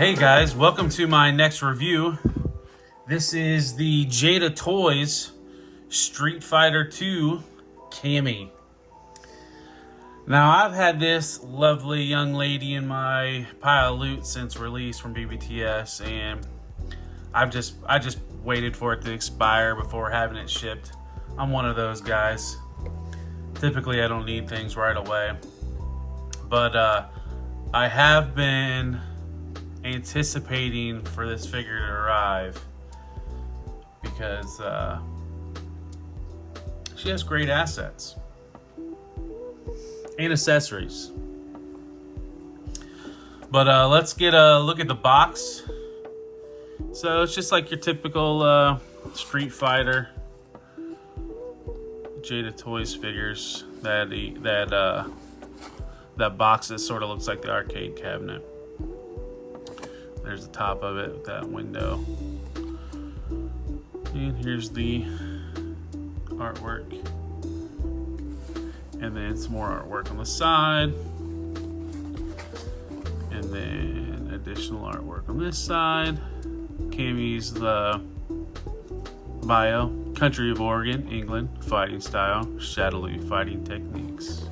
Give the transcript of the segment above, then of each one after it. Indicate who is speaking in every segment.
Speaker 1: Hey guys, welcome to my next review. This is the Jada Toys Street Fighter 2 Cammy. Now I've had this lovely young lady in my pile of loot since release from BBTS, and I just waited for it to expire before having it shipped. I'm one of those guys. Typically I don't need things right away, but I have been anticipating for this figure to arrive because she has great assets and accessories. But let's get a look at the box. So it's just like your typical Street Fighter Jada Toys figures. That box that sort of looks like the arcade cabinet. There's the top of it with that window. And here's the artwork. And then some more artwork on the side. And then additional artwork on this side. Cammy's the bio. Country of Oregon, England. Fighting style. Shadowly fighting techniques.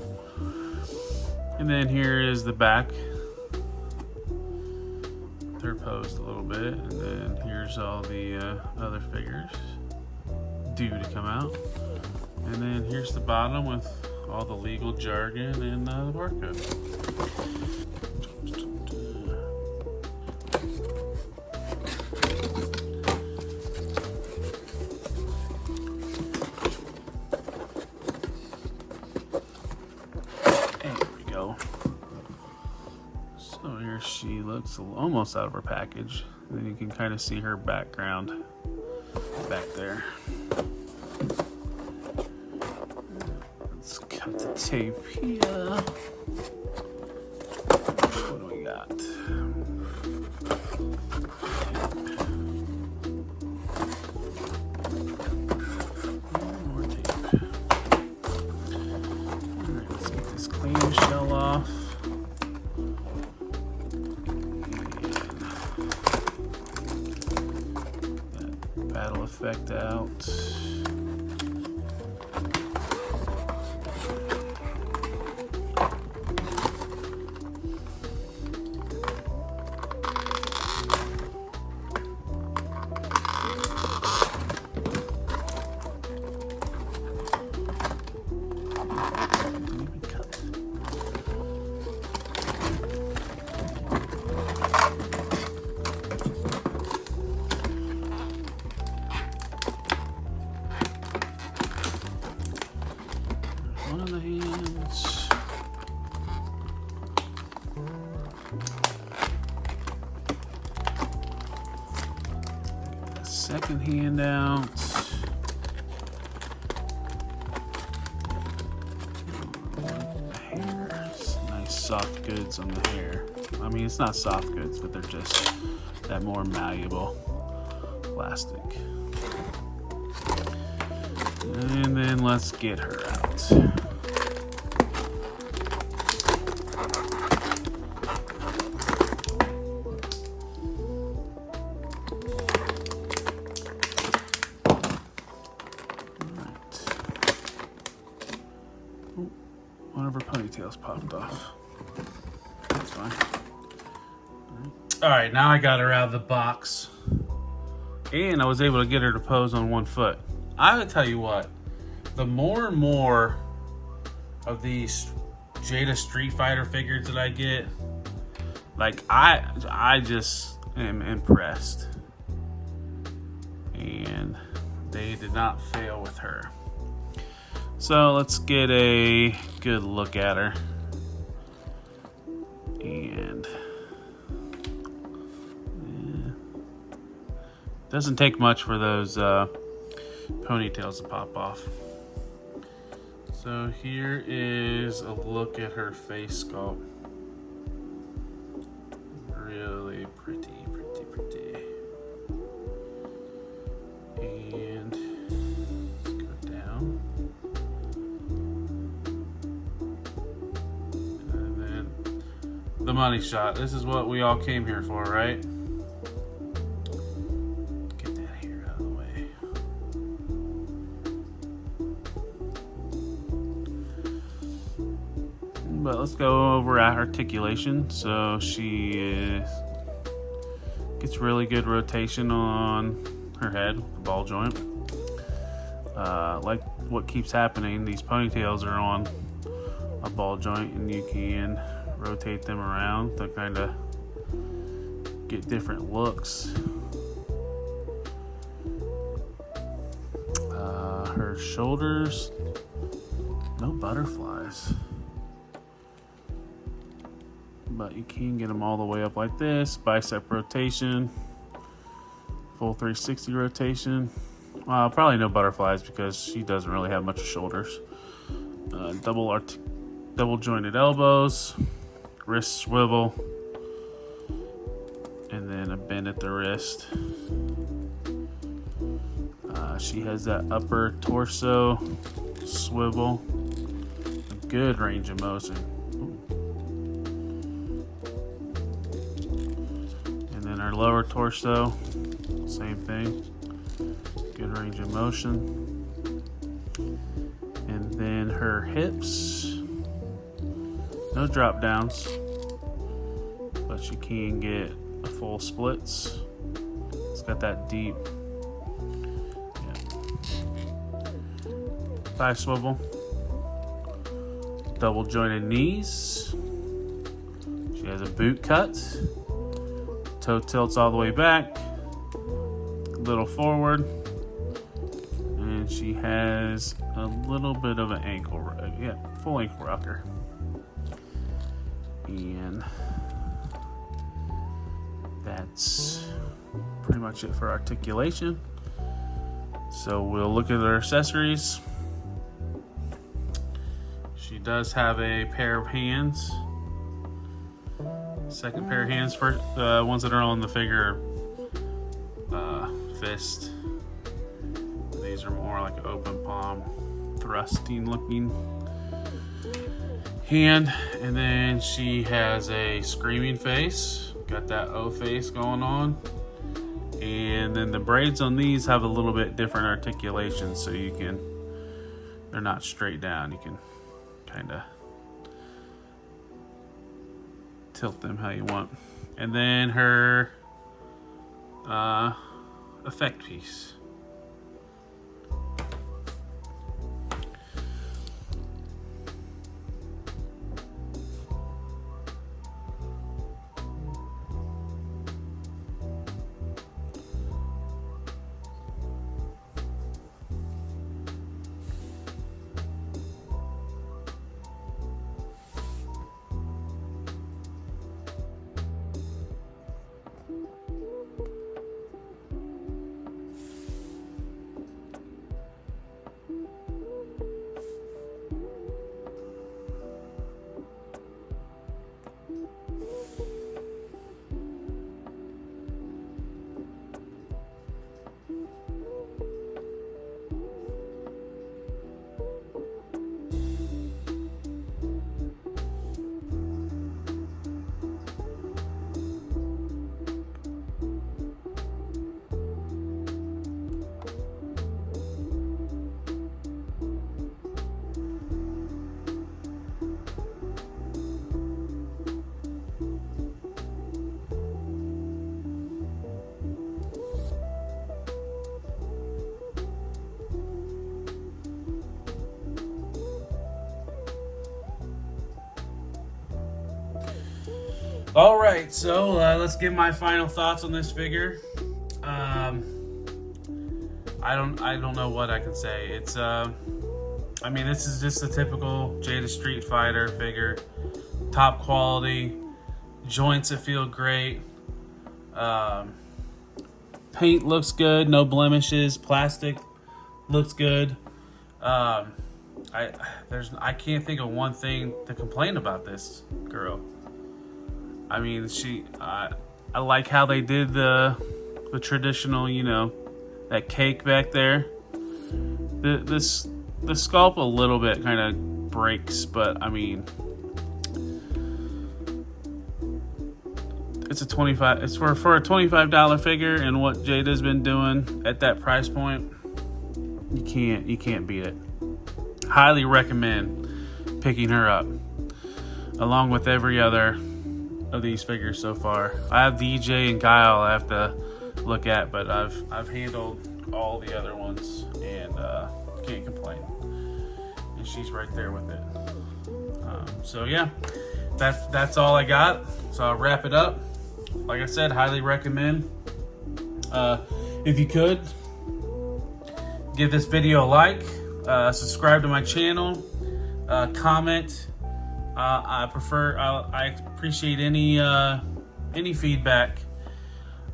Speaker 1: And then here is the back. Posed a little bit, and then here's all the other figures due to come out, and then here's the bottom with all the legal jargon and the barcode. There we go. So here she looks almost out of her package. And then you can kind of see her background back there. Let's cut the tape here. What do we got? More tape. Alright, let's get this clamshell off. Battle effect out. One of the hands. Second hand out. Hair. Nice soft goods on the hair. I mean, it's not soft goods, but they're just that more malleable plastic. And then let's get her out. One of her ponytails popped off. That's fine. Alright, now I got her out of the box. And I was able to get her to pose on one foot. I would tell you what, the more and more of these Jada Street Fighter figures that I get, like I just am impressed. And they did not fail with her. So let's get a good look at her. And doesn't take much for those ponytails to pop off. So here is a look at her face sculpt. Really pretty. And let's go down. And then the money shot. This is what we all came here for, right? Get that hair out of the way. But let's go over at articulation. So she gets really good rotation on her head, the ball joint. Like what keeps happening, these ponytails are on a ball joint, and you can rotate them around to kind of get different looks. Her shoulders, no butterflies, but you can get them all the way up like this. Bicep rotation, full 360 rotation. Probably no butterflies because she doesn't really have much shoulders. Double jointed elbows, wrist swivel, and then a bend at the wrist. She has that upper torso swivel, a good range of motion. And then her lower torso, same thing, good range of motion. And then her hips, no drop downs, but she can get a full splits. It's got that deep thigh swivel, double jointed knees. She has a boot cut, toe tilts all the way back, little forward, and she has a little bit of an ankle, full ankle rocker. And that's pretty much it for articulation. So we'll look at her accessories. She does have a pair of hands. Second pair of hands for the ones that are on the figure, fist. These are more like an open palm, thrusting looking hand. And then she has a screaming face, got that O face going on. And then the braids on these have a little bit different articulation, so they're not straight down. You can kind of tilt them how you want. And then her effect piece. All right, so let's give my final thoughts on this figure. I don't know what I can say. It's I mean, this is just a typical Jada Street Fighter figure. Top quality, joints that feel great. Paint looks good, no blemishes. Plastic looks good. I can't think of one thing to complain about this girl. I mean, I like how they did the traditional, that cake back there. The sculpt a little bit kind of breaks, but I mean, it's a 25. It's for a $25 figure, and what Jada's been doing at that price point, you can't beat it. Highly recommend picking her up, along with every other of these figures so far. I have DJ and Guile I have to look at, but I've handled all the other ones and can't complain. And she's right there with it. So yeah, that's all I got. So I'll wrap it up. Like I said, highly recommend. If you could, give this video a like, subscribe to my channel, comment. I appreciate any feedback.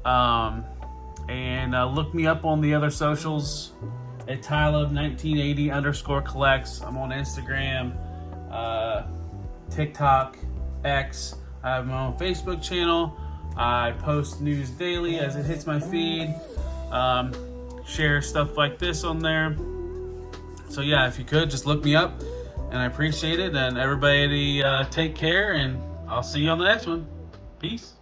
Speaker 1: And look me up on the other socials at Tylub1980_collects. I'm on Instagram, TikTok, X. I have my own Facebook channel. I post news daily as it hits my feed. Share stuff like this on there. So yeah, if you could, just look me up, and I appreciate it. And everybody take care, and I'll see you on the next one. Peace.